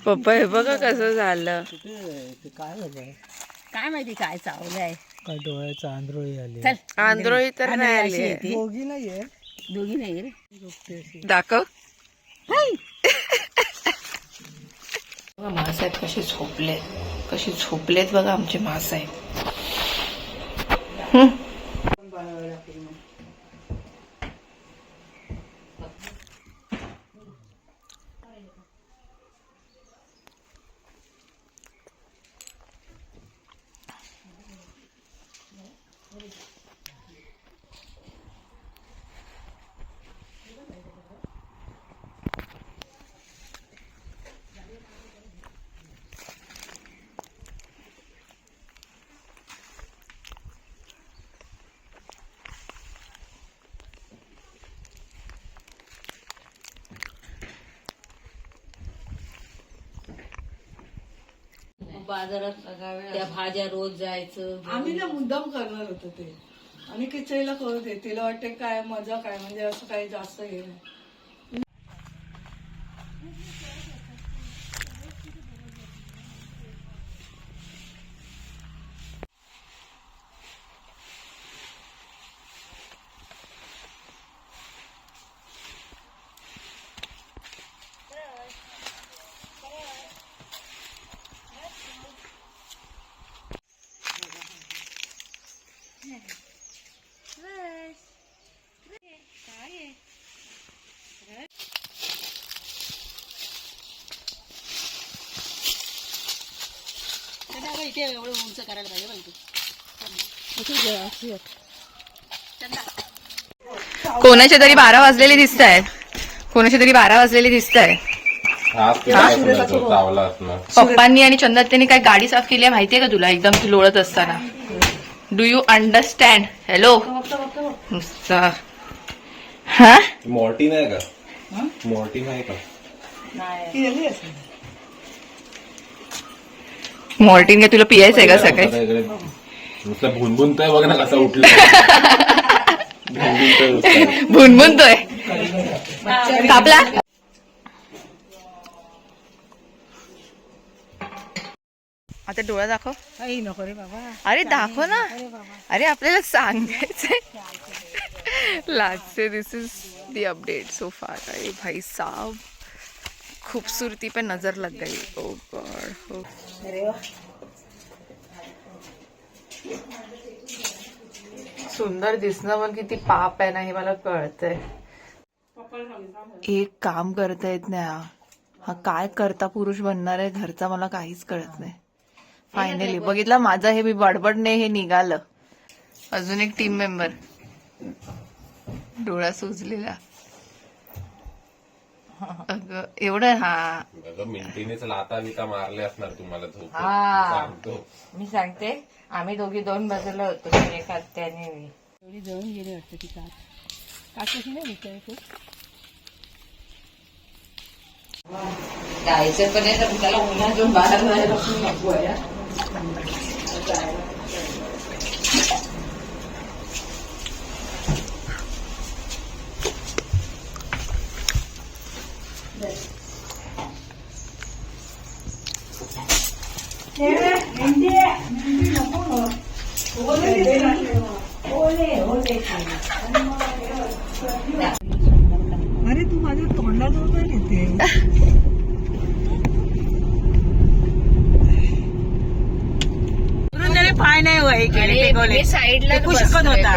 पप्पा हे बघा कसं झालं. काय झालं काय माहिती काय चावलंय. काय डोळ्याचं आंधळी आली. आंधळी तर नाही आली. दोघी नाहीये. दोघी नाही रे. दाखव. मास आहेत कसे झोपलेत बघा आमचे मास आहेत. बाजारात त्या भाज्या रोज जायचं. आम्ही ना मुद्दाम करणार होतो ते. आणि किचईला कळत आहे. तिला वाटते काय मजा काय म्हणजे असं काही जास्त हे नाही. इथे एवढं उंच करायला पाहिजे. कोणाच्या तरी 12 वाजलेले दिसत आहेत. पप्पांनी आणि चंदात्यांनी काय गाडी साफ केली आहे माहितीये का तुला? एकदम ती लोळत असताना. Do you understand? हॅलो नुसता. हा मॉर्टी नाही का? मॉर्टी नाही का? मॉर्टिन काय तुला पियायचंय का सकाळी? नुसतं भुनभुनतोय बघ ना कसा उठला. भुनभुनतोय. कापला. आता डोळा दाखव. नको रे बाबा. अरे दाखव ना. अरे आपल्याला सांगायचंय. लागते. दिस इज द अपडेट सो फार. अरे भाई साहब खूबसूरती पे नजर लग गई. ओ गॉड. सुंदर दिसणं पण किती पाप आहे ना हे मला कळतंय. एक काम करता येत नाही. हा काय करता पुरुष बनणार आहे घरचा मला काहीच कळत नाही. फायनली बघितलं माझं हे मी बडबडणे हे निघालं. अजून एक टीम मेंबर डोळा सुजलेला. अगं एवढं. हा मिनिटीनेच लाता बिता मारले असणार तुम्हाला झोप. मी सांगते आम्ही दोघी 2 बाजूला होतो. एक आत्याने मी एवढी जळून गेली वाटतं ती काकशी नाही विचार खूप. जायचं पण त्याला उन्हात जाऊन बाहेर जायला नको आहे. अरे तू माझ्या तोंडाजवळ नाही येते. पाय नाही वय केले साईडला होता.